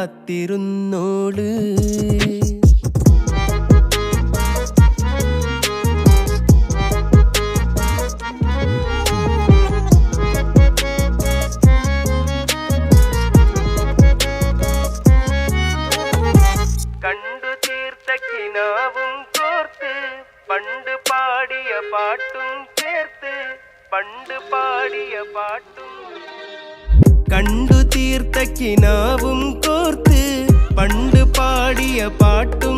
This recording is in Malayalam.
കാത്തിരുന്നോള്. കണ്ടു തീർത്ത കിനാവും കോർത്ത് പണ്ട് പാടിയ പാട്ടും ചേർത്ത് പണ്ട് പാടിയ പാട്ടും. കണ്ടു തീർത്ത കിനാവും കോർത്ത് പണ്ട് പാടിയ പാട്ടും